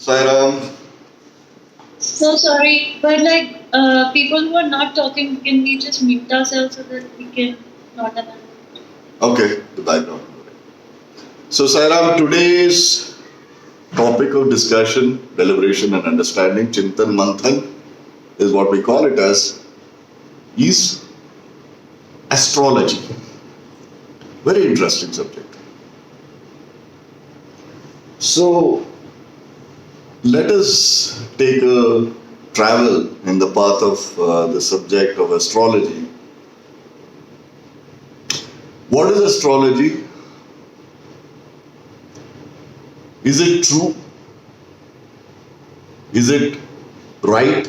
Sai Ram. So sorry, but people who are not talking, can we just mute ourselves so that we can not have Okay, the background. So Sai Ram, today's topic of discussion, deliberation and understanding, Chintan Manthan is what we call it as, is astrology. Very interesting subject. So let us take a travel in the path of the subject of astrology. What is astrology? Is it true? Is it right?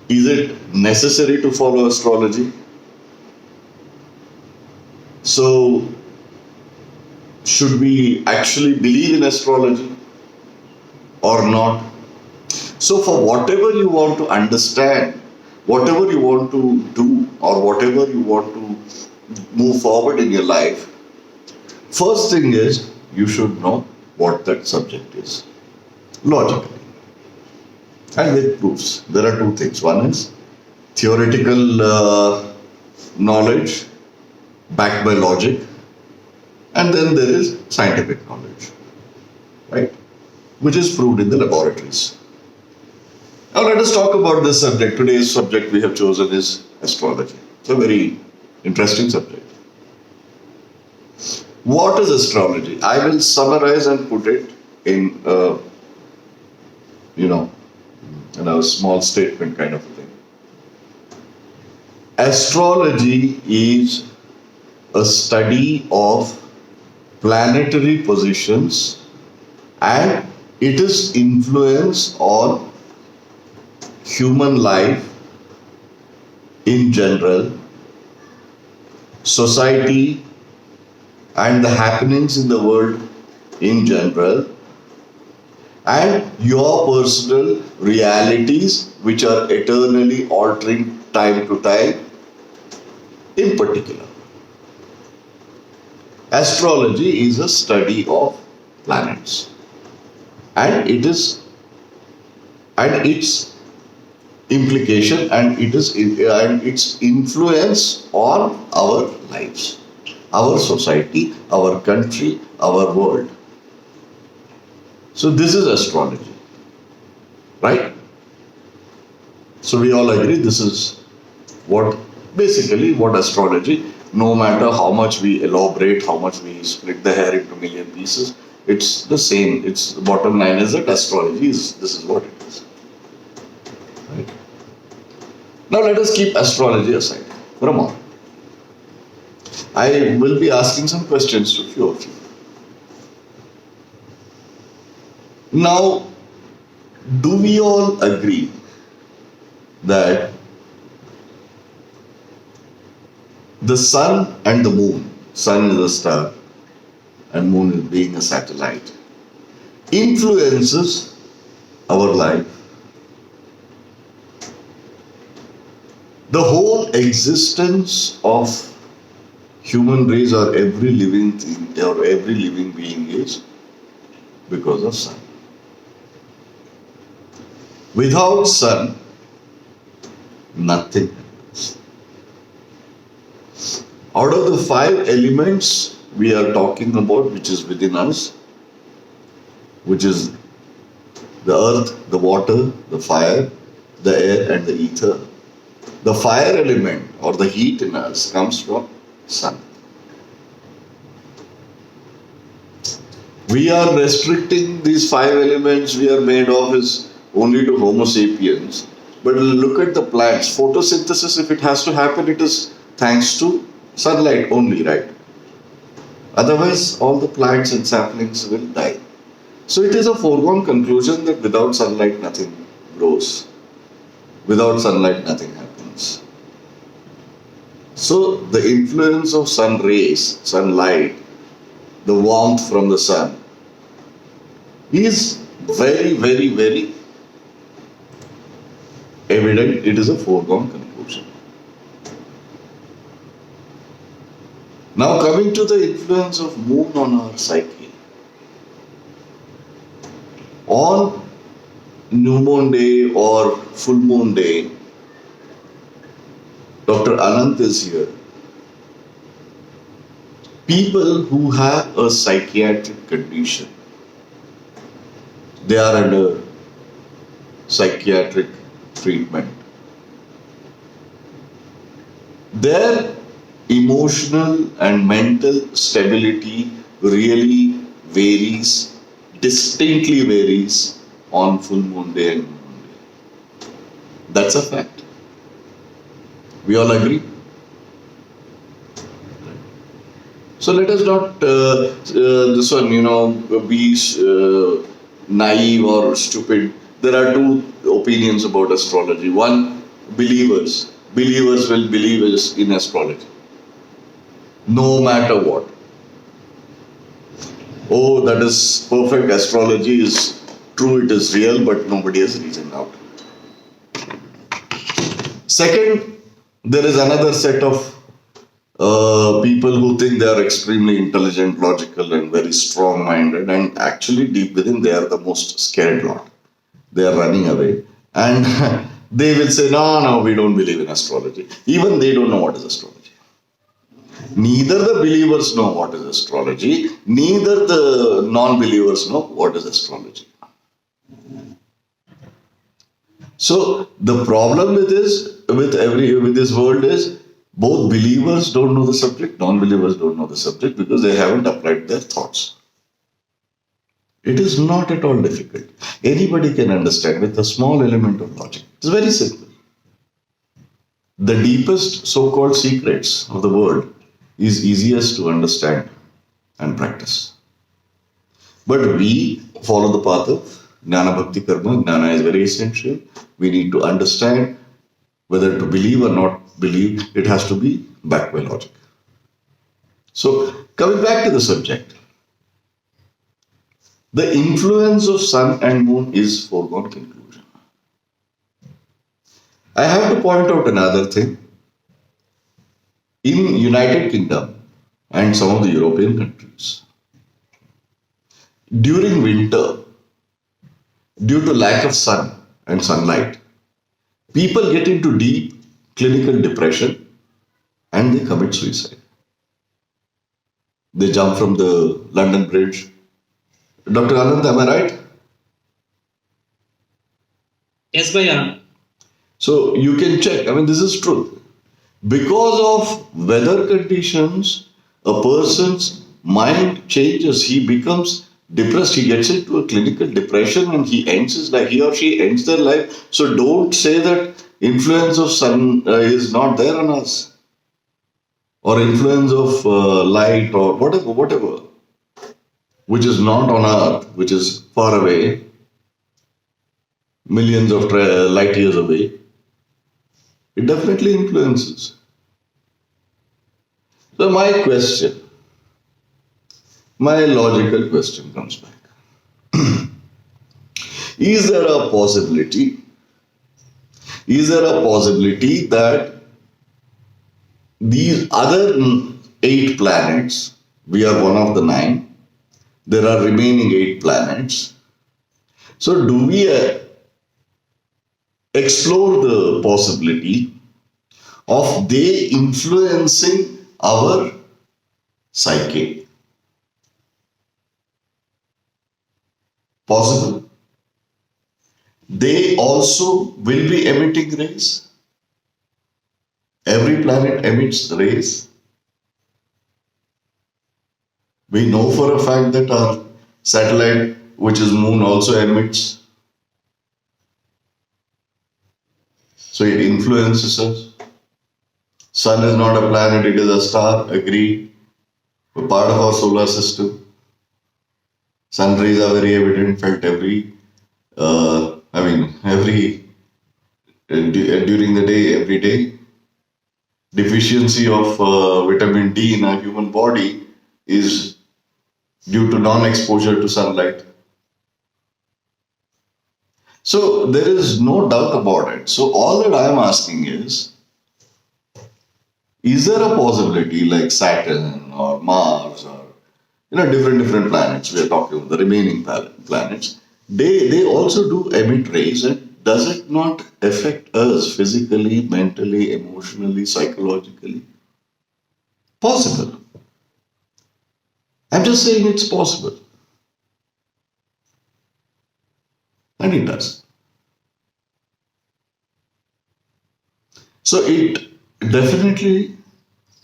Is it necessary to follow astrology? So, should we actually believe in astrology or not? So, for whatever you want to understand, whatever you want to do, or whatever you want to move forward in your life, first thing is you should know what that subject is, logically, and with proofs. There are two things. One is theoretical knowledge backed by logic, and then there is scientific knowledge, right, which is proved in the laboratories. Now let us talk about this subject. Today's subject we have chosen is astrology. It's a very interesting subject. What is astrology? I will summarize and put it in in a small statement kind of a thing. Astrology is a study of planetary positions and its influence on human life in general, society, and the happenings in the world in general, and your personal realities which are eternally altering time to time in particular. Astrology is a study of planets and its implication and its influence on our lives, our society, our country, our world. So this is astrology, right? So we all agree this is what astrology, no matter how much we elaborate, how much we split the hair into million pieces, it's the same. It's the bottom line is that astrology is this is what it is. Right? Now let us keep astrology aside for a moment. I will be asking some questions to a few of you. Now, do we all agree that the sun and the moon, sun is a star and moon is being a satellite, influences our life? The whole existence of human race or every living thing or every living being is because of sun. Without sun, nothing happens. Out of the 5 elements we are talking about, which is within us, which is the earth, the water, the fire, the air and the ether, the fire element or the heat in us comes from sun. We are restricting these 5 elements we are made of is only to Homo sapiens. But look at the plants. Photosynthesis, if it has to happen, it is thanks to sunlight only, right? Otherwise, all the plants and saplings will die. So it is a foregone conclusion that without sunlight, nothing grows. Without sunlight, nothing happens. So the influence of sun rays, sunlight, the warmth from the sun is very, very, very evident. It is a foregone conclusion. Now coming to the influence of moon on our psyche. On new moon day or full moon day, Dr. Anant is here. People who have a psychiatric condition, they are under psychiatric treatment. Their emotional and mental stability really varies, distinctly varies on full moon day and new moon day. That's a fact. We all agree? So let us not, this one, be naive or stupid. There are two opinions about astrology. One, believers. Believers will believe in astrology, no matter what. Oh, that is perfect. Astrology is true, it is real, but nobody has reasoned out. Second, there is another set of people who think they are extremely intelligent, logical, and very strong minded, and actually, deep within, they are the most scared lot. They are running away, and they will say, no, no, we don't believe in astrology. Even they don't know what is astrology. Neither the believers know what is astrology, neither the non-believers know what is astrology. So the problem with this world is both believers don't know the subject, non-believers don't know the subject because they haven't applied their thoughts. It is not at all difficult. Anybody can understand with a small element of logic. It's very simple. The deepest so-called secrets of the world is easiest to understand and practice. But we follow the path of Jnana Bhakti Karma. Jnana is very essential. We need to understand whether to believe or not believe. It has to be backed by logic. So, coming back to the subject, the influence of sun and moon is foregone conclusion. I have to point out another thing. In United Kingdom and some of the European countries, during winter, due to lack of sun and sunlight, people get into deep clinical depression and they commit suicide. They jump from the London Bridge. Dr. Anand, am I right? Yes, Bhaiya. So you can check. I mean, this is truth. Because of weather conditions, a person's mind changes. He becomes depressed. He gets into a clinical depression and he ends his life. He or she ends their life. So don't say that influence of sun is not there on us, or influence of light or whatever, which is not on Earth, which is far away, millions of light years away. It definitely influences. So my logical question comes back. Is there a possibility that these other 8 planets, we are one of the 9, there are remaining 8 planets. So do we explore the possibility of they influencing our psyche? Possible. They also will be emitting rays. Every planet emits rays. We know for a fact that our satellite, which is moon, also emits. So it influences us. Sun is not a planet, it is a star, agree. We're part of our solar system. Sun rays are very evident, felt during the day, every day. Deficiency of vitamin D in our human body is due to non-exposure to sunlight. So there is no doubt about it. So all that I am asking is there a possibility like Saturn or Mars or different planets, we are talking about the remaining planets, they also do emit rays, and does it not affect us physically, mentally, emotionally, psychologically? Possible. I'm just saying it's possible. And it does. So it definitely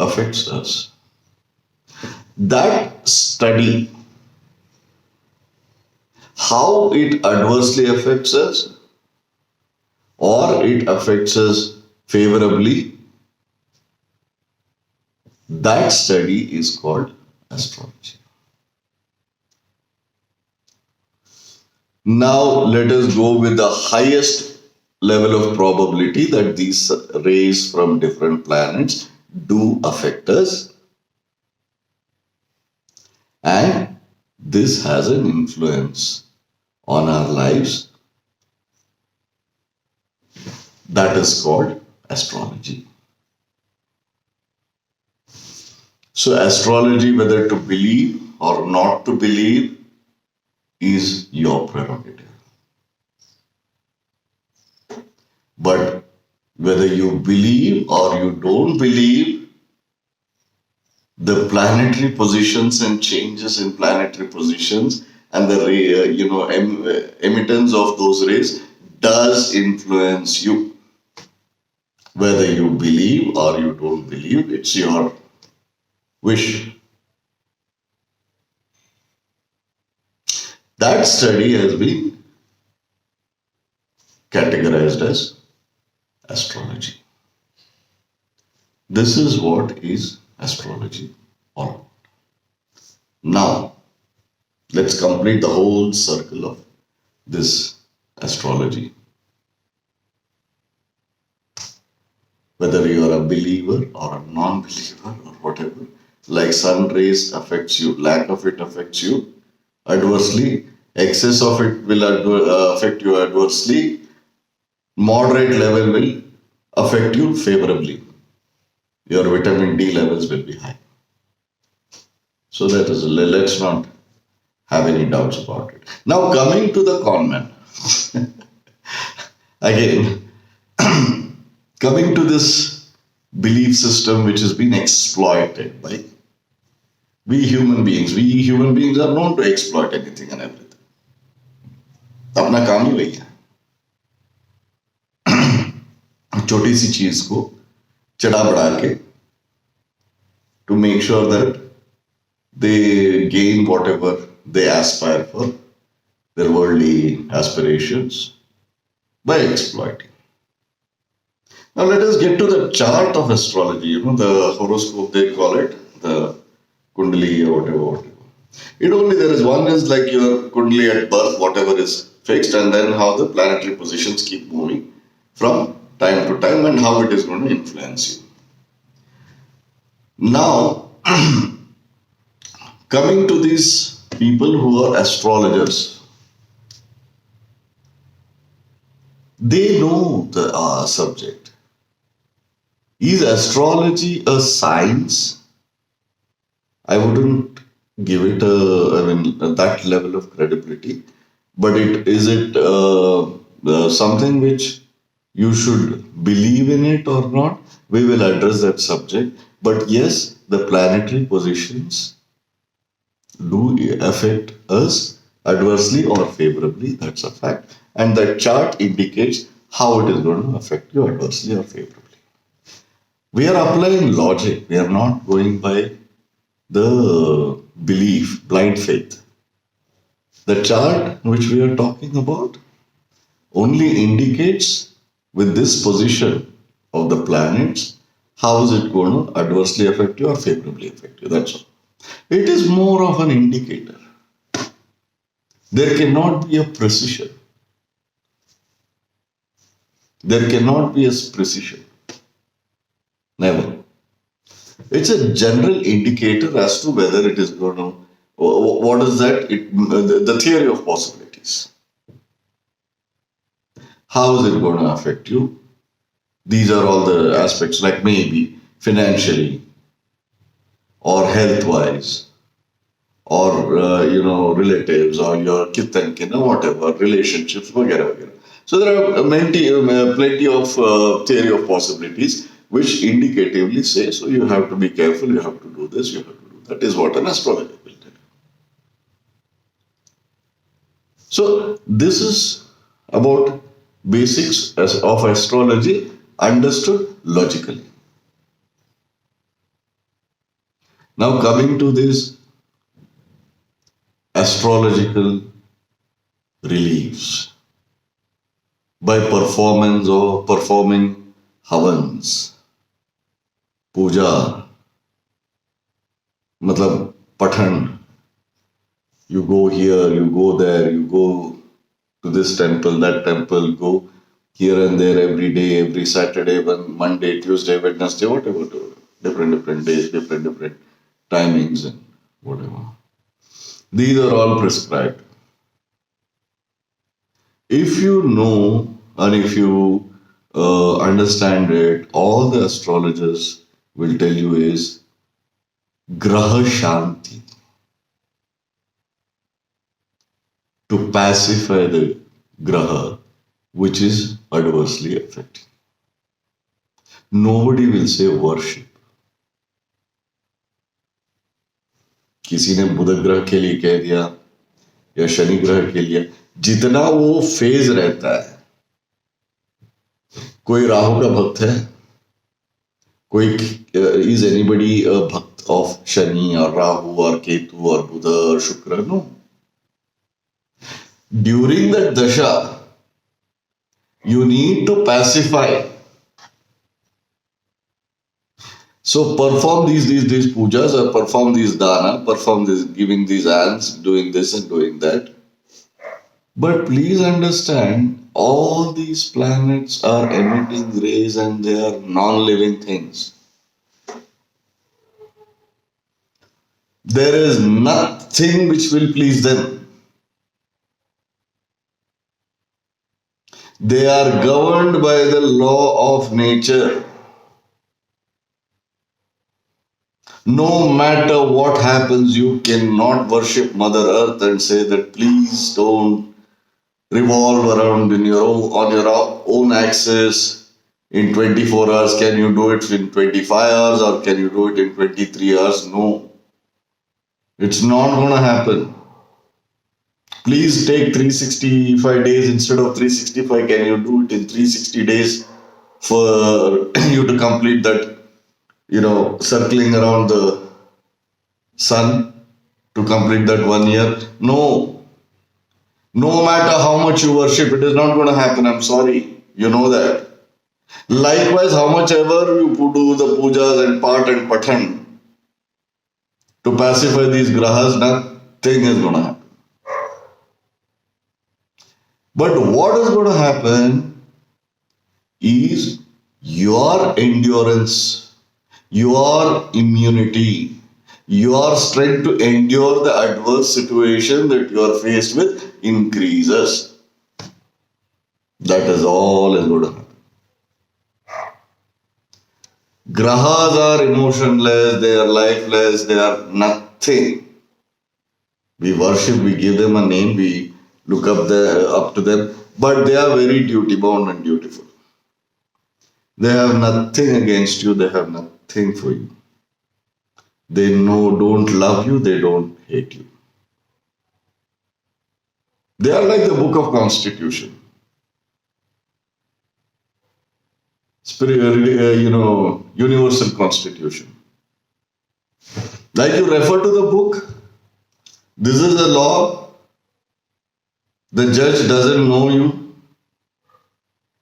affects us. That study, how it adversely affects us or it affects us favorably, that study is called astrology. Now let us go with the highest level of probability that these rays from different planets do affect us, and this has an influence on our lives. That is called astrology. So astrology, whether to believe or not to believe, is your prerogative. But whether you believe or you don't believe, the planetary positions and changes in planetary positions and the emittance of those rays does influence you. Whether you believe or you don't believe, it's your wish. That study has been categorized as astrology. This is what is astrology all about. Now, let's complete the whole circle of this astrology. Whether you are a believer or a non-believer or whatever, like sun rays affects you, lack of it affects you adversely, excess of it will affect you adversely, moderate level will affect you favorably. Your vitamin D levels will be high. So that is, let's not have any doubts about it. Now coming to the con man. Again, coming to this belief system which has been exploited by we human beings. We human beings are known to exploit anything and everything. अपना काम ही वही है. छोटी सी चीज को चढ़ा बढ़ा के to make sure that they gain whatever they aspire for, their worldly aspirations, by exploiting. Now let us get to the chart of astrology, the horoscope they call it, the Kundali or whatever. It only there is one is like your Kundali at birth, whatever is fixed, and then how the planetary positions keep moving from time to time and how it is going to influence you. Now, coming to these people who are astrologers, they know the subject. Is astrology a science? I wouldn't give it that level of credibility, but is it something which you should believe in it or not? We will address that subject. But yes, the planetary positions do affect us adversely or favorably. That's a fact. And that chart indicates how it is going to affect you adversely or favorably. We are applying logic. We are not going by the belief, blind faith. The chart which we are talking about only indicates with this position of the planets, how is it going to adversely affect you or favorably affect you? That's all. It is more of an indicator. There cannot be a precision. There cannot be a precision. Never. It's a general indicator as to whether it is going to, what is that? The theory of possibilities. How is it going to affect you? These are all the aspects, like maybe financially or health-wise or relatives or your kith and kin or whatever relationships, वगैरह वगैरह. So there are plenty of theory of possibilities which indicatively say, so you have to be careful, you have to do this, you have to do that, is what an astrologer will tell you. So this is about basics of astrology understood logically. Now coming to this astrological reliefs by performance or performing havans, puja, matlab pathan. You go here, you go there, you go to this temple, that temple, go here and there every day, every Saturday, Monday, Tuesday, Wednesday, whatever, different days, different timings and whatever. These are all prescribed. If you know and if you understand it, all the astrologers will tell you is graha shanti, to pacify the graha which is adversely affecting. Nobody will say worship. किसी ने बुध ग्रह के लिए कह दिया या शनि ग्रह के लिए, जितना वो फेज रहता है. कोई राहु का भक्त है, कोई is anybody a भक्त of शनि और राहु और केतु और बुध और शुक्र? No. During that dasha, you need to pacify. So perform these pujas or perform these dana, perform this, giving these alms, doing this and doing that. But please understand, all these planets are emitting rays and they are non-living things. There is nothing which will please them. They are governed by the law of nature. No matter what happens, you cannot worship Mother Earth and say that please don't revolve around on your own axis in 24 hours. Can you do it in 25 hours or can you do it in 23 hours? No. It's not going to happen. Please take 365 days instead of 365. Can you do it in 360 days for you to complete that, circling around the sun to complete that 1 year? No. No matter how much you worship, it is not going to happen. I'm sorry. You know that. Likewise, how much ever you do the pujas and part and pathan to pacify these grahas, nothing is going to happen. But what is going to happen is your endurance, your immunity, your strength to endure the adverse situation that you are faced with increases. That is all is going to happen. Grahas are emotionless, they are lifeless, they are nothing. We worship, we give them a name, we look up to them, but they are very duty bound and dutiful. They have nothing against you, they have nothing for you. They don't love you, they don't hate you. They are like the book of Constitution. Universal Constitution. Like you refer to the book, this is a law, the judge doesn't know you,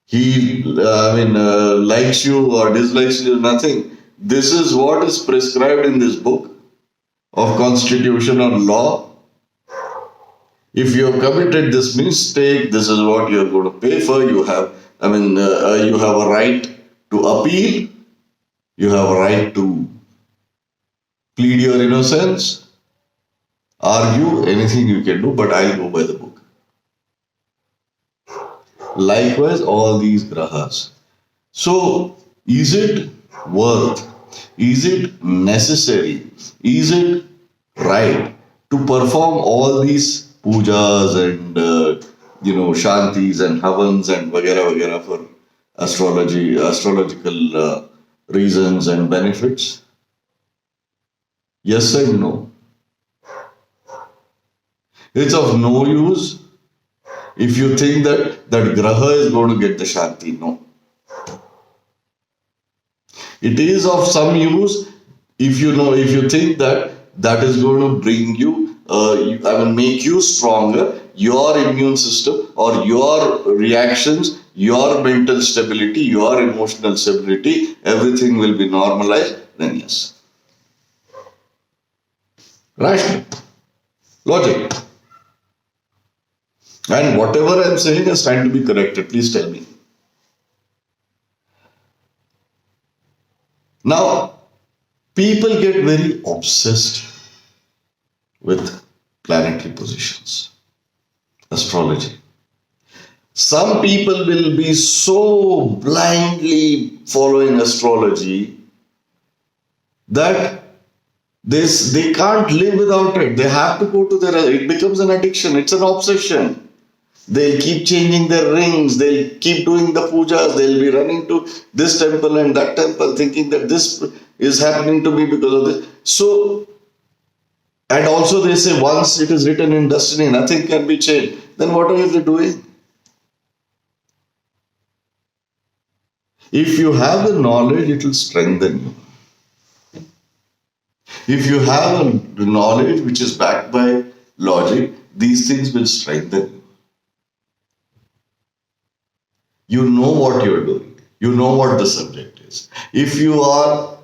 he likes you or dislikes you, nothing. This is what is prescribed in this book of Constitution or law. If you have committed this mistake, this is what you are going to pay for. You have a right to appeal. You have a right to plead your innocence, argue, anything you can do, but I'll go by the book. Likewise, all these grahas. So, is it worth? Is it necessary? Is it right to perform all these pujas and shantis and havans and vagera for astrological reasons and benefits? Yes and no. It's of no use if you think that graha is going to get the shanti. No. It is of some use if you think that is going to bring you, make you stronger, your immune system or your reactions, your mental stability, your emotional stability, everything will be normalized, then yes. Rational. Logic. And whatever I'm saying is trying to be corrected. Please tell me. Now, people get very obsessed with planetary positions, astrology. Some people will be so blindly following astrology that they can't live without it. They have to go to it becomes an addiction, it's an obsession. They'll keep changing their rings, they'll keep doing the pujas, they'll be running to this temple and that temple thinking that this is happening to me because of this. So, and also they say once it is written in destiny, nothing can be changed. Then what are you doing? If you have the knowledge, it will strengthen you. If you have the knowledge which is backed by logic, these things will strengthen you. You know what you're doing. You know what the subject is. If you are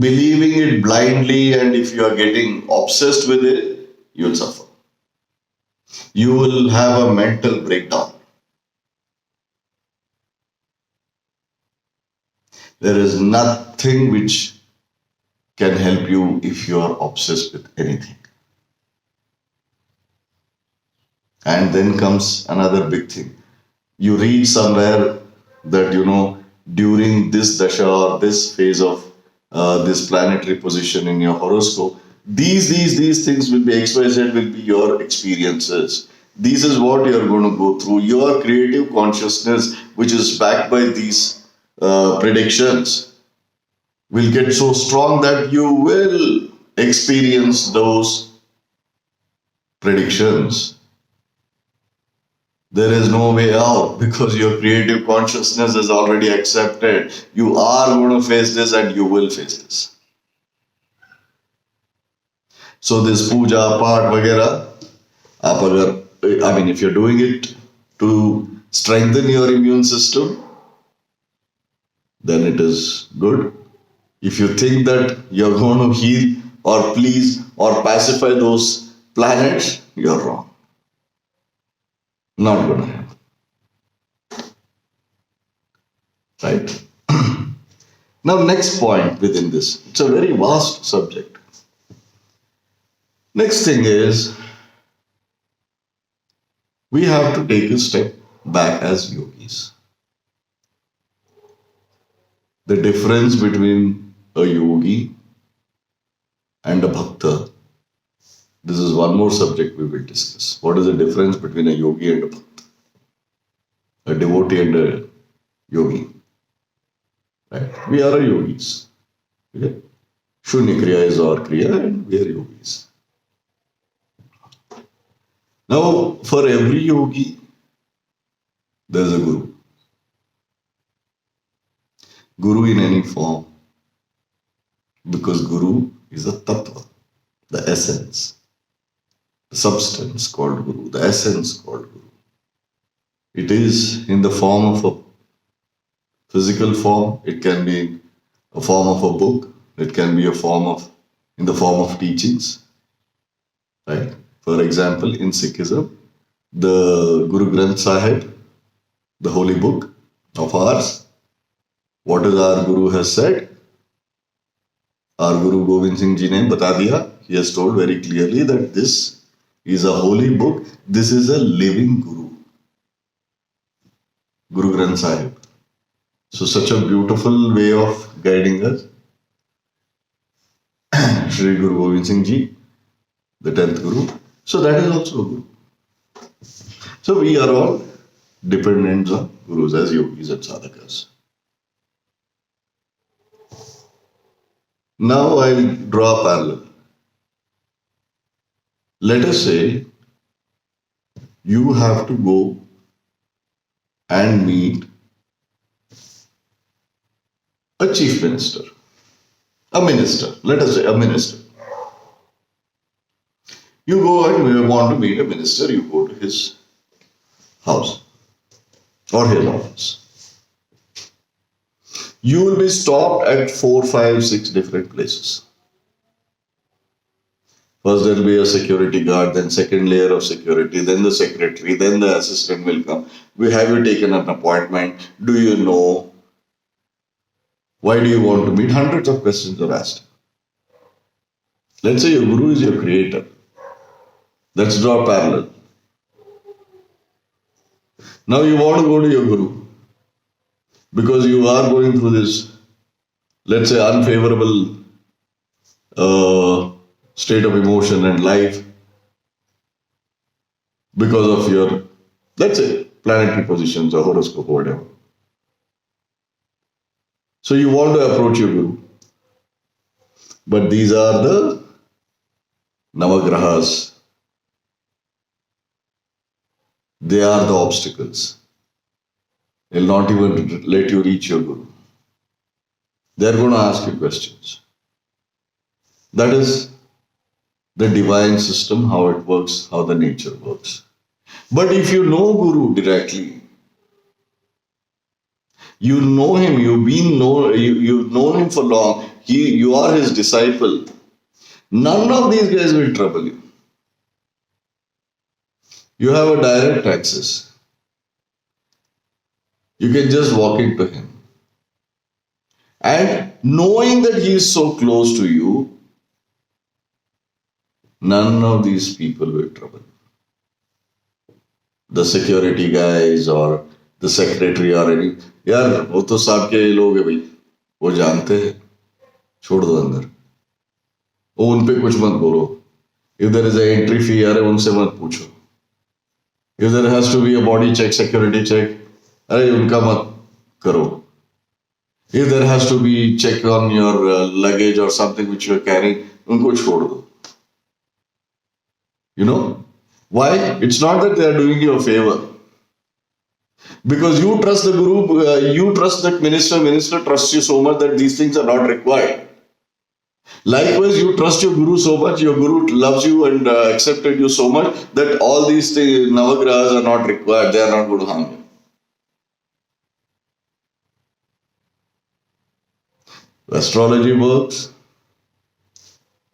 believing it blindly and if you are getting obsessed with it, you'll suffer. You will have a mental breakdown. There is nothing which can help you if you are obsessed with anything. And then comes another big thing. You read somewhere that, during this dasha or this phase of this planetary position in your horoscope, these things will be XYZ will be your experiences. This is what you are going to go through. Your creative consciousness, which is backed by these predictions, will get so strong that you will experience those predictions. There is no way out because your creative consciousness is already accepted. You are going to face this and you will face this. So this puja, part, vagera, if you're doing it to strengthen your immune system, then it is good. If you think that you're going to heal or please or pacify those planets, you're wrong. Not going to happen. Right? Now, next point within this. It's a very vast subject. Next thing is, we have to take a step back as yogis. The difference between a yogi and a bhakta. This is one more subject we will discuss. What is the difference between a yogi and a bhakta? A devotee and a yogi. Right? We are yogis. Okay? Shunya Kriya is our Kriya and we are yogis. Now, for every yogi, there is a guru. Guru in any form. Because guru is a tattva, the essence. The substance called guru, the essence called guru. It is in the form of a physical form, it can be a form of a book, it can be in the form of teachings. Right? For example, in Sikhism, the Guru Granth Sahib, the holy book of ours, what is our Guru has said? Our Guru Gobind Singh Ji ne bata diya. He has told very clearly that this is a holy book. This is a living Guru. Guru Granth Sahib. So such a beautiful way of guiding us. Shri Guru Gobind Singh Ji. the 10th Guru. So that is also a Guru. So we are all dependents on Gurus as yogis and sadhakas. Now I'll draw a parallel. Let us say you have to go and meet a chief minister, a minister, let us say a minister. You go and you want to meet a minister, you go to his house or his office. You will be stopped at 4, 5, 6 different places. First there will be a security guard, then second layer of security, then the secretary, then the assistant will come. Have you taken an appointment? Do you know? Why do you want to meet? Hundreds of questions are asked. Let's say your guru is your creator. Let's draw a parallel. Now you want to go to your guru because you are going through this, let's say, unfavorable state of emotion and life because of your, let's say, planetary positions or horoscope or whatever. So you want to approach your guru. But these are the Navagrahas. They are the obstacles. They'll not even let you reach your guru. They're going to ask you questions. That is the divine system, how it works, how the nature works. But if you know Guru directly, you know him, you've known him for long, you are his disciple, none of these guys will trouble you. You have a direct access. You can just walk into him. And knowing that he is so close to you, none of these people will trouble you. The security guys or the secretary or any, यार वो तो साहब के लोग हैं भाई, वो जानते हैं, छोड़ दो अंदर, वो उन पे कुछ मत बोलो. If there is an entry fee, यार उनसे मत पूछो. If there has to be a body check, security check, अरे उनका मत करो. If there has to be check on your luggage or something which you are carrying, उनको छोड़ दो. You know why? It's not that they are doing you a favor. Because you trust the guru, you trust that minister trusts you so much that these things are not required. Likewise, you trust your guru so much, your guru loves you and accepted you so much that all these navagrahas are not required, they are not going to harm you. Astrology works,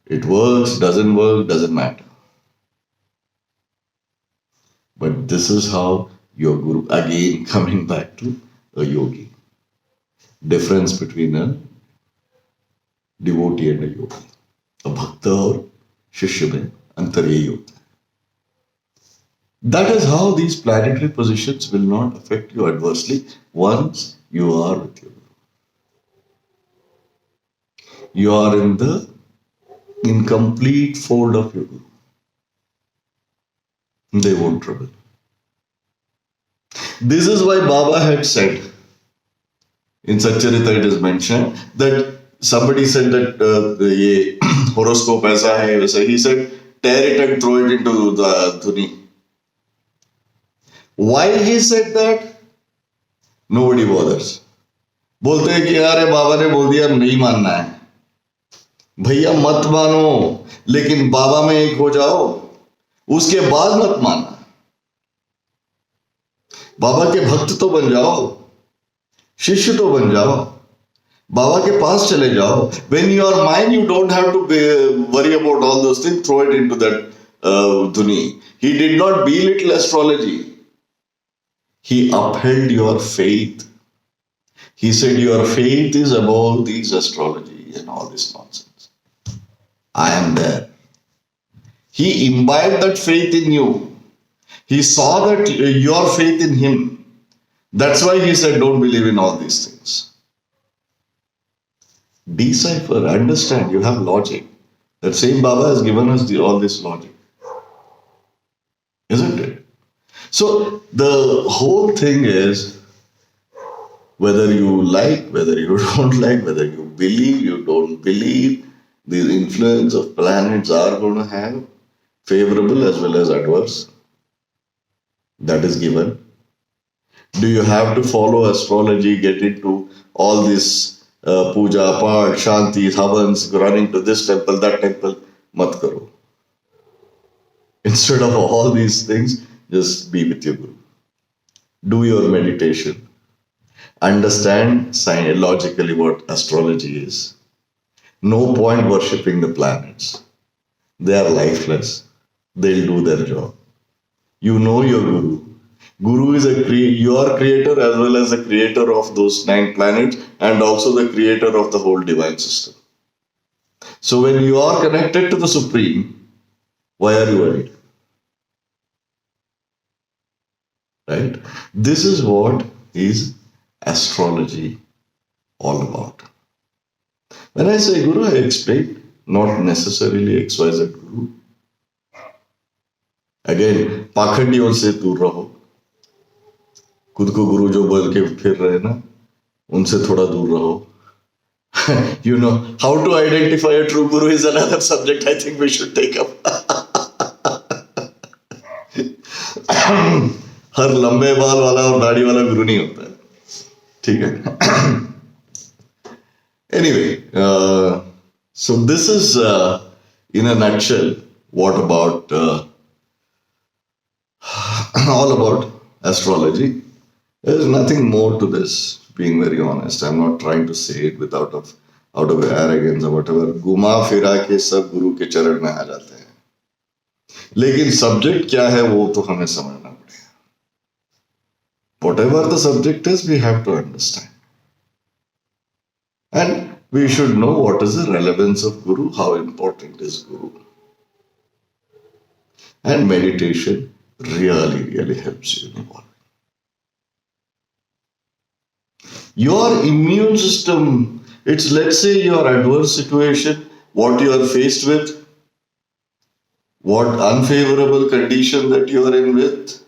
it works, doesn't work, doesn't matter. But this is how your guru, again coming back to a yogi. Difference between a devotee and a yogi. A bhakta और शिष्य में अंतर यही होता है. That is how these planetary positions will not affect you adversely once you are with your guru. You are in the incomplete fold of your guru. They won't trouble. This is why Baba had said, in Satcharita it is mentioned, that somebody said that the horoscope aisa hai, waisa. He said, tear it and throw it into the dhuni. Why he said that? Nobody bothers. बोलते हैं कि यार बाबा ने बोल दिया नहीं मानना है. भैया मत मानो, लेकिन बाबा में एक हो जाओ, उसके बाद मत मानना. बाबा के भक्त तो बन जाओ, शिष्य तो बन जाओ, बाबा के पास चले जाओ. When you are mine, you don't have to worry about all those things. Throw it into that dhuni. He did not belittle astrology. He upheld your faith. He said your faith is above these astrology and all this nonsense. I am there. He imbibed that faith in you. He saw that your faith in him. That's why he said, don't believe in all these things. Decipher, understand, you have logic. That same Baba has given us all this logic, isn't it? So the whole thing is whether you like, whether you don't like, whether you believe, you don't believe, the influence of planets are going to have favorable as well as adverse. That is given. Do you have to follow astrology, get into all this puja, part, shanti, havans, running to this temple, that temple? Mat karo. Instead of all these things, just be with your guru. Do your meditation. Understand logically what astrology is. No point worshipping the planets. They are lifeless. They'll do their job. You know your guru. Guru is your creator as well as the creator of those 9 planets and also the creator of the whole divine system. So when you are connected to the Supreme, why are you worried? Right? This is what is astrology all about. When I say Guru, I explain not necessarily XYZ Guru. Again, पाखंडियों से दूर रहो. खुद को गुरु जो बोल के फिर रहे ना, उनसे थोड़ा दूर रहो. You know, how to identify a true guru is another subject I think we should take up. हर लंबे बाल वाला और दाढ़ी वाला गुरु नहीं होता है. ठीक है. Anyway, so this is in a nutshell what about all about astrology. There is nothing more to this, being very honest. I'm not trying to say it out of arrogance or whatever. घुमा फिरा के सब गुरु के चरण में आ जाते हैं. लेकिन सब्जेक्ट क्या है वो तो हमें समझना पड़ेगा. Whatever the subject is, we have to understand. And we should know what is the relevance of Guru, how important is Guru. And meditation really helps you in evolving. Your immune system, it's let's say your adverse situation, what you are faced with, what unfavorable condition that you are in with,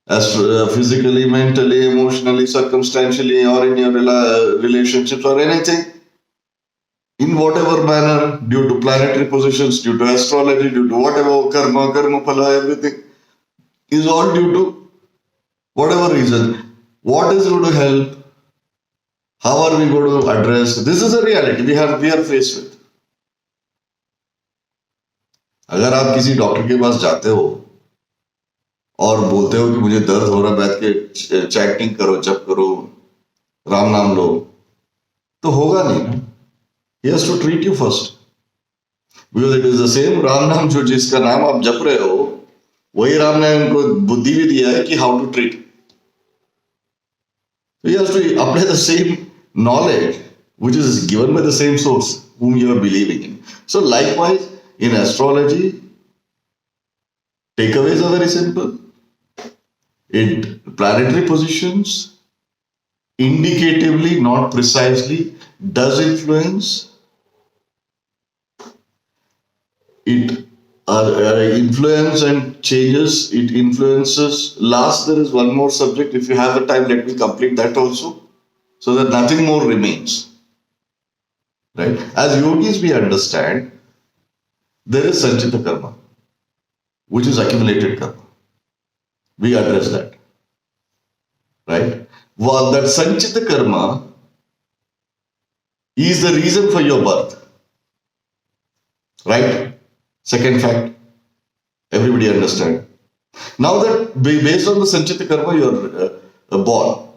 as physically, mentally, emotionally, circumstantially, or in your relationships or anything, in whatever manner, due to planetary positions, due to astrology, due to whatever, karma, phala, everything, is all due to whatever reason. What is going to help? How are we going to address? This is a reality we are faced with. अगर आप किसी doctor के पास जाते हो और बोलते हो कि मुझे दर्द हो रहा है, बैठ के चैंटिंग करो, जप करो, राम नाम लो, तो होगा नहीं ना. He has to treat you first. Because it is the same Ram नाम जो जिसका नाम आप जप रहे हो, वही राम ने उनको बुद्धि भी दिया है कि how to treat. So he has to apply the same knowledge which is given by the same source whom you are believing in. So likewise, in astrology, takeaways are very simple. Planetary positions, indicatively, not precisely, does influence. It influence and changes, it influences. Last, there is one more subject. If you have the time, let me complete that also, so that nothing more remains. Right? As yogis, we understand there is sanchita karma, which is accumulated karma. We address that. Right? Well, that sanchita karma is the reason for your birth. Right? Second fact. Everybody understand. Now that based on the sanchita karma, you are born.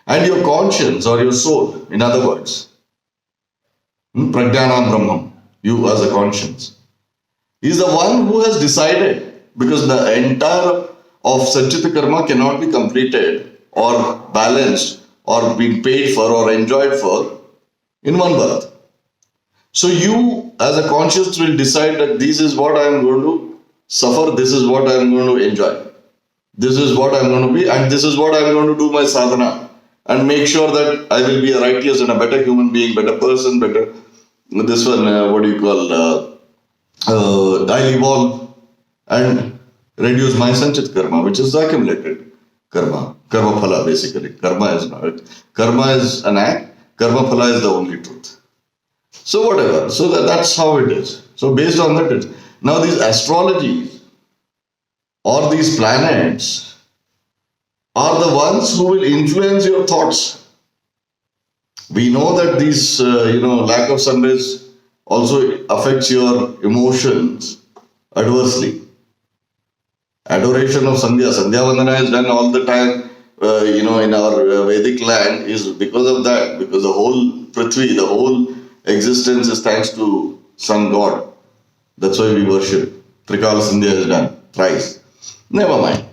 And your conscience or your soul, in other words, Prajnanam Brahmam, you as a conscience, is the one who has decided, because the entire of sanchita karma cannot be completed or balanced or been paid for or enjoyed for in one birth. So you as a conscience will decide that this is what I am going to suffer, this is what I am going to enjoy, this is what I am going to be, and this is what I am going to do my sadhana and make sure that I will be a righteous and a better human being, better person, better this one, what do you call, I'll evolve and reduce my sanchit karma, which is the accumulated karma phala basically. Karma is an act, karma phala is the only truth. So whatever, so that's how it is. So based on that, now these astrologies or these planets are the ones who will influence your thoughts. We know that these, lack of sun rays also affects your emotions adversely. Adoration of Sandhya Vandana is done all the time, in our Vedic land is because of that, because the whole Prithvi, the whole existence is thanks to Sun God. That's why we worship. Trikala Sandhya is done thrice. Never mind.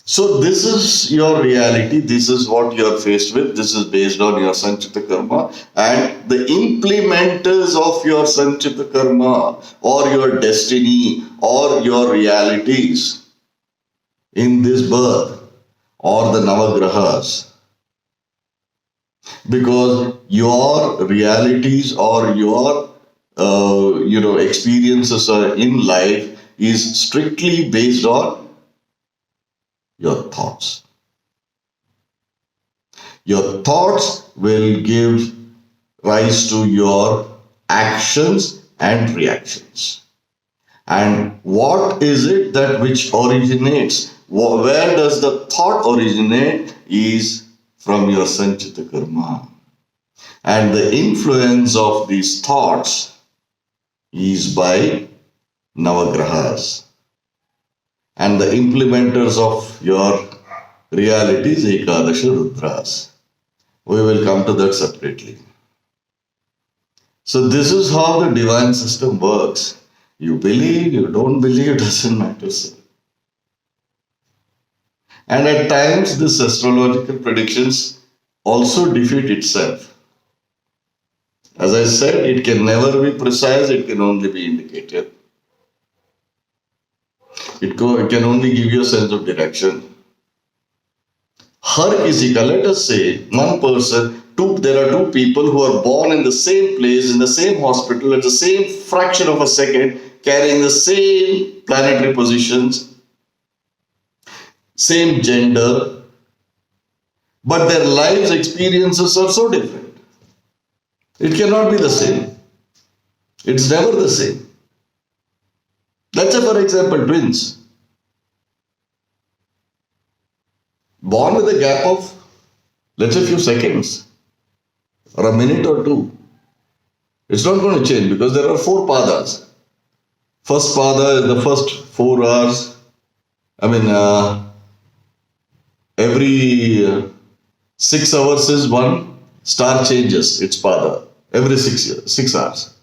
So this is your reality. This is what you are faced with. This is based on your Sanchita Karma. And the implementers of your Sanchita Karma or your destiny or your realities in this birth or the Navagrahas. Because your realities or your experiences in life is strictly based on your thoughts. Your thoughts will give rise to your actions and reactions. And what is it that which originates? Where does the thought originate? Is from your Sanchita Karma. And the influence of these thoughts is by Navagrahas. And the implementers of your realities, Ekadasha Rudras. We will come to that separately. So this is how the divine system works. You believe, you don't believe, doesn't matter, sir. And at times, this astrological predictions also defeat itself. As I said, it can never be precise, it can only be indicated. It can only give you a sense of direction. Har kisi ka, let us say, one person, there are two people who are born in the same place, in the same hospital, at the same fraction of a second, carrying the same planetary positions, same gender, but their lives experiences are so different. It cannot be the same. It's never the same. Let's say, for example, twins. Born with a gap of, let's say, a few seconds or a minute or two. It's not going to change because there are 4 padas. First pada is the first 4 hours. Every 6 hours is one star changes its pada. Every 6 hours.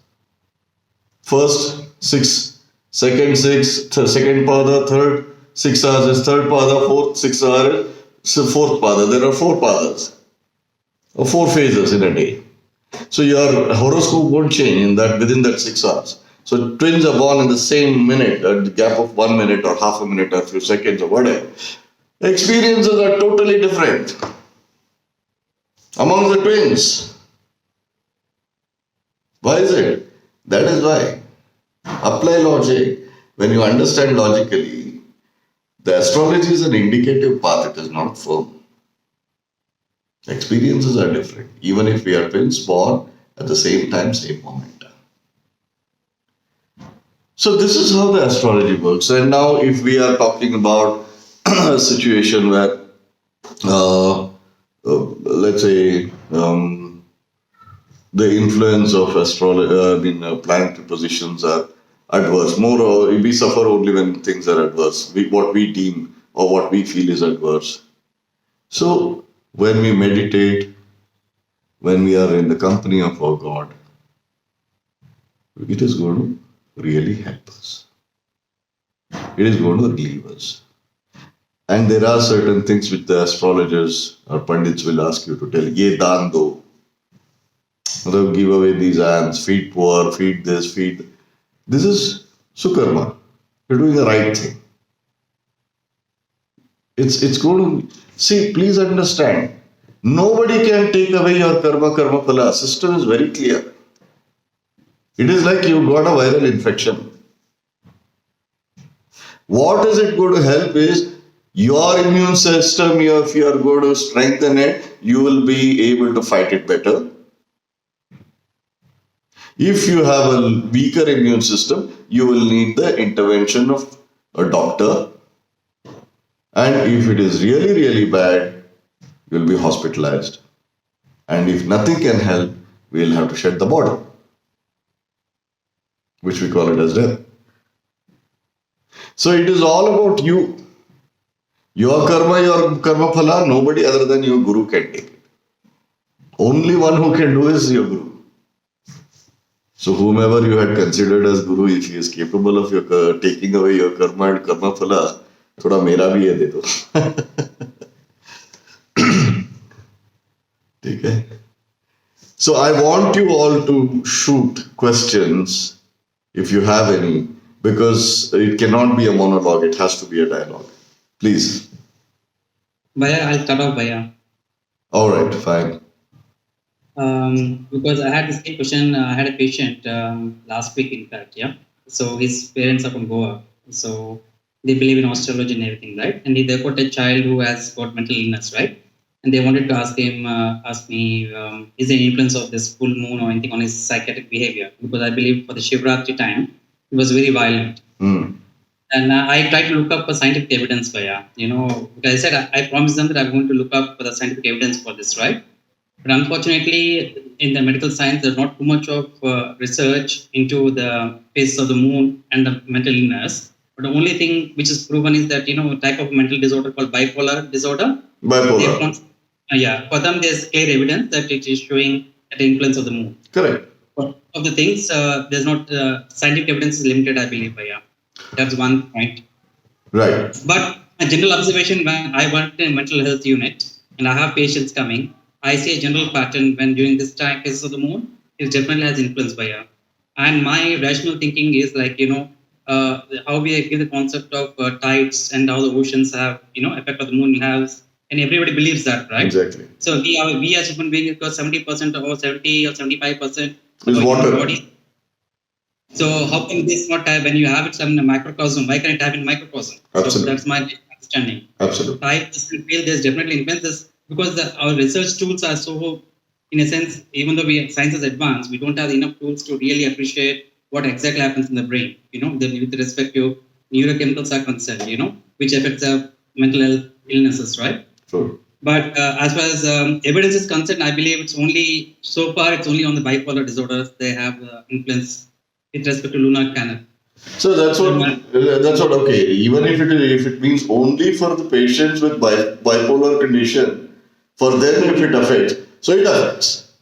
First 6, second 6, second pada, third 6 hours is third pada, fourth 6 hours is fourth pada. There are 4 padas, or 4 phases in a day. So your horoscope won't change within that 6 hours. So twins are born in the same minute, at the gap of 1 minute or half a minute or a few seconds or whatever. Experiences are totally different among the twins. Why is it? That is why. Apply logic. When you understand logically, the astrology is an indicative path, it is not firm. Experiences are different, even if we are twins born at the same time, same moment. So this is how the astrology works. And now if we are talking about a situation where, let's say, the influence of planetary positions are adverse. We suffer only when things are adverse, what we deem or what we feel is adverse. So when we meditate, when we are in the company of our God, it is going to really help us. It is going to relieve us. And there are certain things which the astrologers or pundits will ask you to tell. Ye daan do. Give away these alms, feed poor, feed this, feed. This is sukarma. You're doing the right thing. It's going to, see, please understand, nobody can take away your karma phala. System is very clear. It is like you got a viral infection. What is it going to help is your immune system, if you are going to strengthen it, you will be able to fight it better. If you have a weaker immune system, you will need the intervention of a doctor. And if it is really, really bad, you will be hospitalized. And if nothing can help, we will have to shut the border, which we call it as death. So it is all about you. Your karma phala, nobody other than your guru can take it. Only one who can do is your guru. So whomever you had considered as guru, if he is capable of your taking away your karma and karma phala, thoda mera bhi hai de do. Okay. So I want you all to shoot questions if you have any, because it cannot be a monologue, it has to be a dialogue. Please. Bhaiya, I'll start off, Bhaiya. All right, fine. Because I had the same question. I had a patient last week, in fact, yeah. So his parents are from Goa. So they believe in astrology and everything, right? And they got a child who has got mental illness, right? And they wanted to ask me, is there any influence of this full moon or anything on his psychiatric behavior? Because I believe for the Shivratri time, he was very violent. Mm. And I tried to look up for scientific evidence, Bhaiya. Because I said I promised them that I'm going to look up for the scientific evidence for this, right? But unfortunately, in the medical science, there's not too much of research into the phases of the moon and the mental illness. But the only thing which is proven is that, a type of mental disorder called bipolar disorder. Bipolar. For them, there's clear evidence that it is showing the influence of the moon. Correct. But of the things, there's not scientific evidence is limited, I believe. Yeah, that's one point. Right. But a general observation, when I work in a mental health unit and I have patients coming, I see a general pattern when during this time phases of the moon, it definitely has influence by her. And my rational thinking is like, how we give the concept of tides and how the oceans have, effect of the moon has, and everybody believes that, right? Exactly. So we as human beings got 70% or 70 or 75% is water. Body. So how can this not have, when you have it in a microcosm, why can it have in microcosm? Absolutely. So that's my understanding. Absolutely. I feel there's definitely influences because our research tools are so, in a sense, even though science is advanced, we don't have enough tools to really appreciate what exactly happens in the brain, with respect to neurochemicals are concerned, which affects the mental health illnesses, right? Sure. But as far as evidence is concerned, I believe it's only on the bipolar disorders they have influence with respect to lunar canal. So that's what. Okay, even if it means only for the patients with bipolar condition, for them if it affects, so it affects.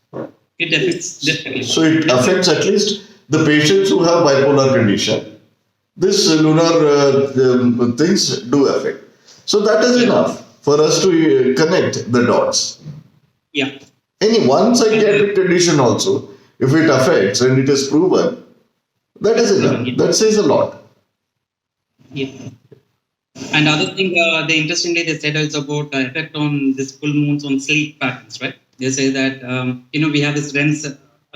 It affects definitely. So it affects at least the patients who have bipolar condition. This lunar things do affect. So that is enough for us to connect the dots. Yeah. Any one psychiatric condition also, if it affects and it is proven, that is enough. That says a lot. Yeah. And other thing, interestingly, they said it's about effect on this full moons on sleep patterns, right? They say that, we have this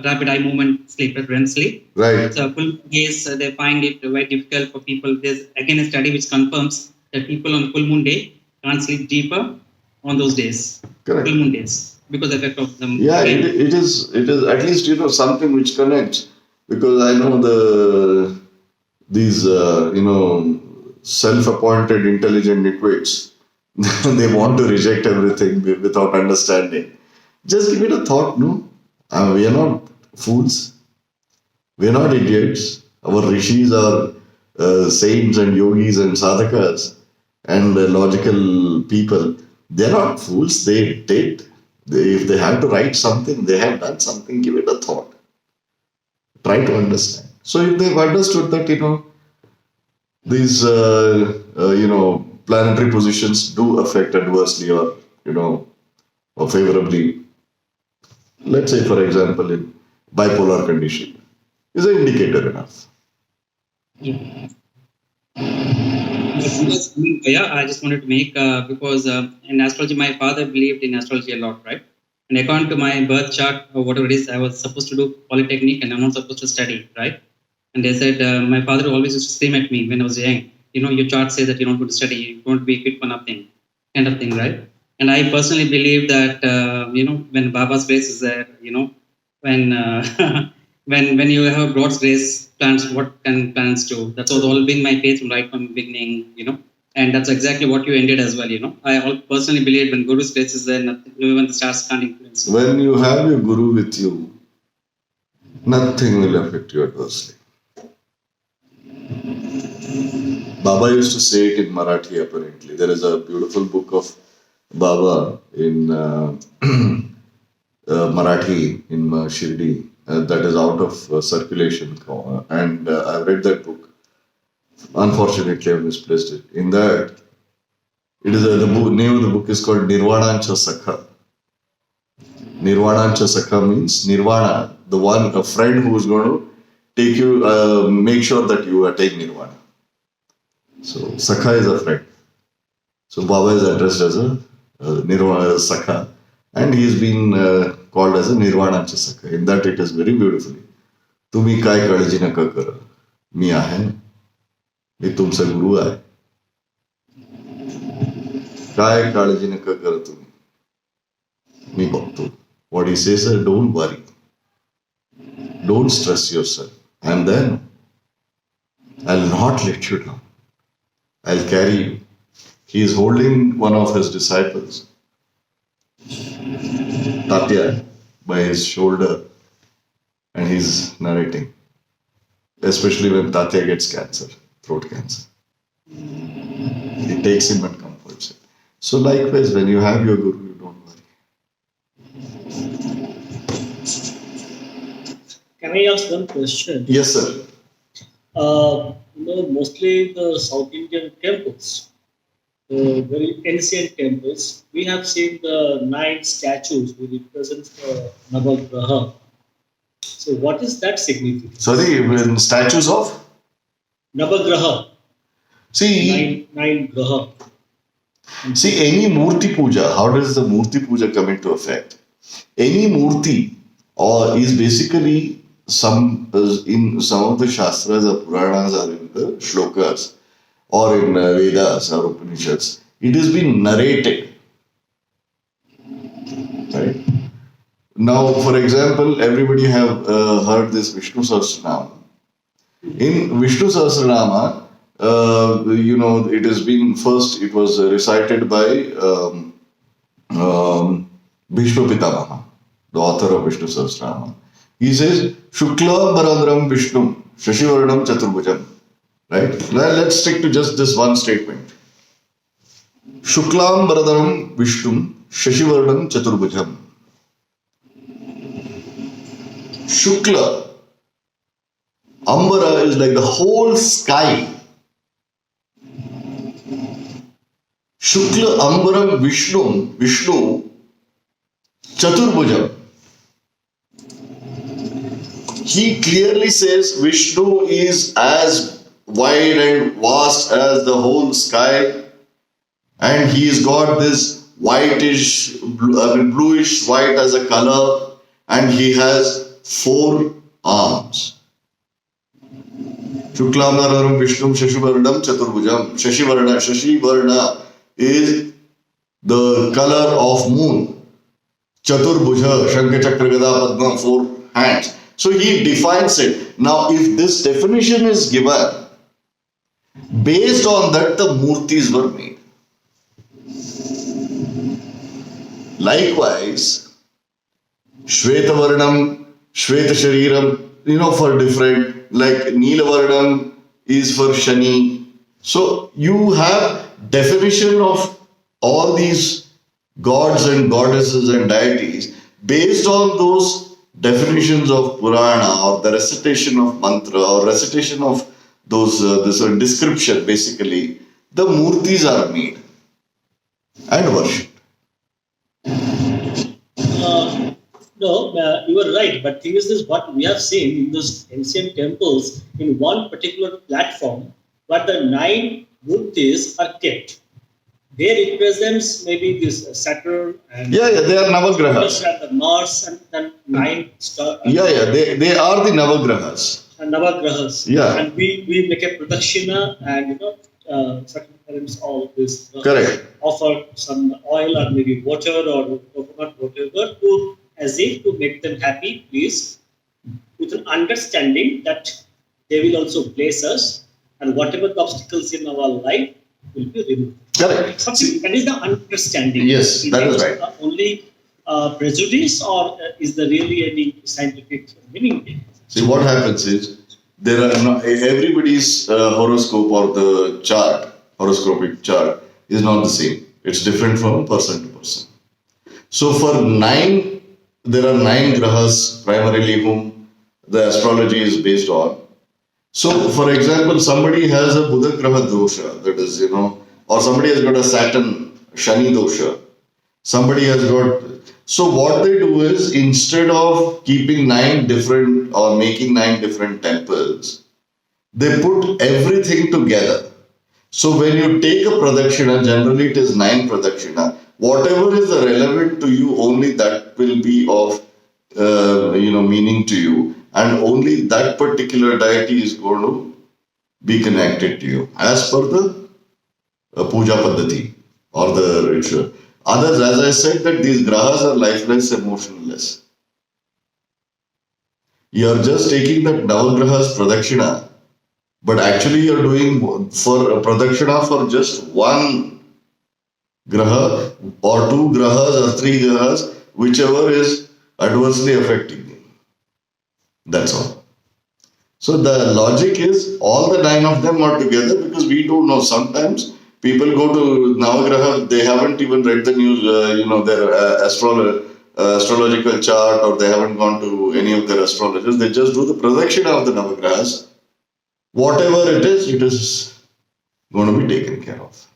rapid eye movement sleep, REM sleep. Right. So full days, they find it very difficult for people. There's again a study which confirms that people on full moon day can't sleep deeper on those days. Correct. Full moon days. Because of the effect of them. Yeah, it is at least, something which connects. Because I know these self-appointed intelligent nitwits, they want to reject everything without understanding. Just give it a thought, no? We are not fools. We are not idiots. Our rishis are saints and yogis and sadhakas and logical people. They are not fools. They did. If they have to write something, they have done something. Give it a thought. Try to understand. So if they've understood that, these, planetary positions do affect adversely or, or favorably. Let's say, for example, in bipolar condition, is an indicator enough. Yeah. I just wanted to make, because in astrology, my father believed in astrology a lot, right? And according to my birth chart or whatever it is, I was supposed to do polytechnic and I'm not supposed to study, right? And they said, my father always used to scream at me when I was young, your chart says that you don't want to study, you don't be fit for nothing, kind of thing, right? And I personally believe that, when Baba's grace is there, when when you have God's grace, plans, what can plans do? That's all been my faith from right from the beginning, and that's exactly what you ended as well, I personally believe when Guru's grace is there, nothing, even the stars can't influence you. When you have your Guru with you, nothing will affect you adversely. Baba used to say it in Marathi apparently. There is a beautiful book of Baba in Marathi in Shirdi that is out of circulation. And I've read that book. Unfortunately, I misplaced it. In that, it is the name of the book is called Nirvanancha Sakha. Nirvanancha Sakha means Nirvana, the one, a friend who is going to take you, make sure that you attain Nirvana. So Sakha is a friend. So Baba is addressed as a Nirvana Sakha, and he has been called as a Nirvanancha Sakha. In that it is very beautifully. तुम्ही काय काळजी नका करा, मी आहे ना, मी तुमचा गुरु आहे. काय काळजी नका करा तुम्ही, मी बघतो. What he says is, don't worry, don't stress yourself. I am there. I'll not let you down. I'll carry you. He is holding one of his disciples, Tatya, by his shoulder, and he's narrating. Especially when Tatya gets cancer, throat cancer. He takes him and comforts him. So likewise, when you have your Guru, you don't worry. Can I ask one question? Yes, sir. Mostly the South Indian temples, the very ancient temples, we have seen the 9 statues which represent the Navagraha. So what is that significance? Sorry, when statues of? Navagraha. See, nine graha. See, any Murti Puja, how does the Murti Puja come into effect? Any Murti is basically in some of the Shastras or Puranas or in the Shlokas or in Vedas or Upanishads, it has been narrated. Right? Now, for example, everybody have heard this Vishnu Sahasranama. In Vishnu Sahasranama, it has been first, it was recited by Bhishma Pitamaha, the author of Vishnu Sahasranama. He says, Shukla Bharadram Vishnu, Shashivarnam Chaturbhujam. Right? Let's stick to just this one statement. Shuklam Bharadram Vishnu, Shashivarnam Chaturbhujam. Shukla, Ambara is like the whole sky. Shukla Ambaram Vishnu, Chaturbhujam. He clearly says Vishnu is as wide and vast as the whole sky, and he's got this whitish, bluish white as a color, and he has 4 arms. Shuklamnaram Vishnu Shashivarnam Chaturbhujam. Shashivarna is the color of moon. Chaturbhuja, Shankha Chakra Gada Padma, 4 hands. So he defines it. Now, if this definition is given, based on that the murtis were made. Likewise, Shweta Varnam, Shweta Shariram, for different, like Neela Varnam is for Shani. So you have definition of all these gods and goddesses and deities based on those definitions of Purana or the recitation of mantra or recitation of those this description. Basically, the murtis are made and worshipped. No, you are right. But thing is this: what we have seen in those ancient temples, in one particular platform, where the 9 murtis are kept. they represents maybe this Saturn and Yeah, yeah, they are Navagrahas. and the Mars and then nine star Yeah, yeah, they are the Navagrahas. and Navagrahas. Yeah. And we make a pradakshina and certain parents all this Correct. offer some oil or maybe water or coconut whatever to as if to make them happy, please, with an understanding that they will also bless us and whatever the obstacles in our life will be removed. Correct. Something that is the understanding. Yes, that is right. Only prejudice or is there really any scientific meaning? See, what happens is there are everybody's horoscope or the chart, horoscopic chart, is not the same. It's different from person to person. So for nine, there are nine grahas primarily whom the astrology is based on. So, for example, somebody has a Buddha Graha dosha, that is, or somebody has got a Saturn Shani dosha. Somebody has got. So, what they do is instead of keeping nine different or making nine different temples, they put everything together. So, when you take a pradakshina, generally it is nine pradakshina. Whatever is relevant to you, only that will be of meaning to you, and only that particular deity is going to be connected to you as per the puja paddhati or the ritual. Others, as I said, that these grahas are lifeless, emotionless. You are just taking that navagrahas pradakshina, but actually you are doing for a pradakshina for just one graha or two grahas or three grahas, whichever is adversely affecting you. That's all. So the logic is all the nine of them are together because we don't know. Sometimes people go to Navagraha, they haven't even read the news, their astrological chart, or they haven't gone to any of their astrologers. They just do the pradakshina of the Navagrahas. Whatever it is going to be taken care of.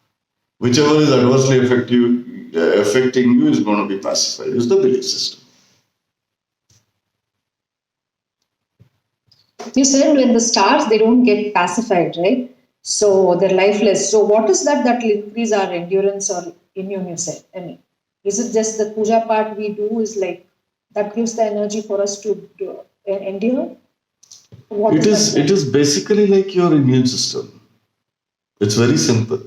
Whichever is adversely affecting you is going to be pacified. Is the belief system. You said when the stars, they don't get pacified, right? So they're lifeless. So what is that will increase our endurance or immune, you said? I mean, is it just the puja part we do is like that gives the energy for us to endure? It is basically like your immune system. It's very simple.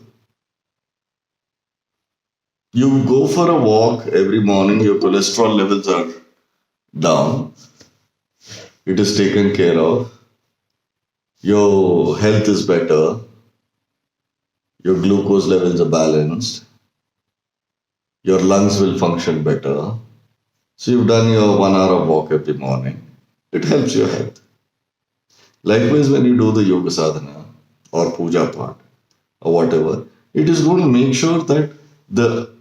You go for a walk every morning, your cholesterol levels are down. It is taken care of. Your health is better. Your glucose levels are balanced. Your lungs will function better. So you've done your 1 hour of walk every morning. It helps your health. Likewise, when you do the yoga sadhana or puja part or whatever, it is going to make sure that the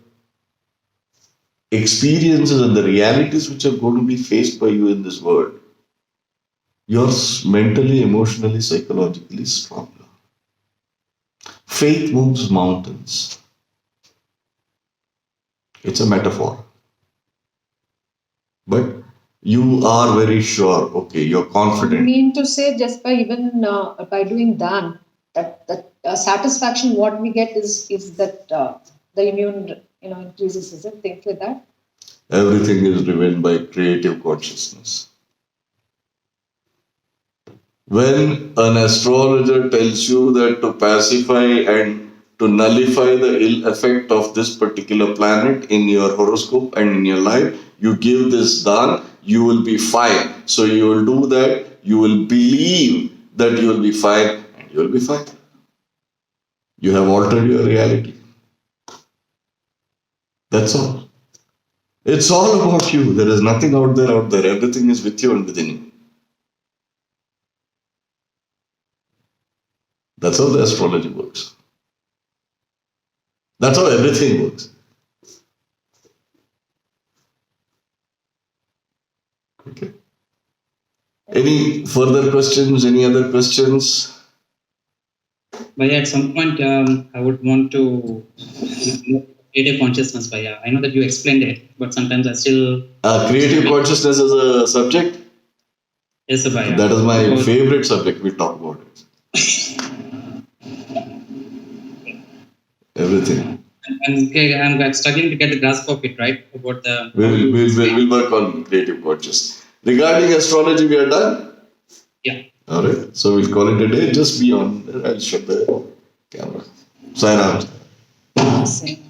experiences and the realities which are going to be faced by you in this world, you're mentally, emotionally, psychologically stronger. Faith moves mountains. It's a metaphor. But you are very sure, okay, you're confident. You mean to say just by even by doing dhan, that satisfaction what we get is that the immune increases, is it? Things like that? Everything is driven by creative consciousness. When an astrologer tells you that to pacify and to nullify the ill effect of this particular planet in your horoscope and in your life, you give this dhan, you will be fine. So you will do that, you will believe that you will be fine, and you will be fine. You have altered your reality. That's all. It's all about you. There is nothing out there. Everything is with you and within you. That's how the astrology works. That's how everything works. Okay. Any further questions? Any other questions? Bhaiya, at some point, I would want to creative consciousness, Bhaiya. I know that you explained it, but sometimes I still... creative consciousness is a subject? Yes, Bhaiya. That is my favorite subject. We talk about it. Everything. I'm struggling to get the grasp of it, right? About the. We'll work on creative coaches. Regarding astrology, we are done. Yeah. All right. So we'll call it a day. Just be on. I'll shut the camera. Sai Ram. Same.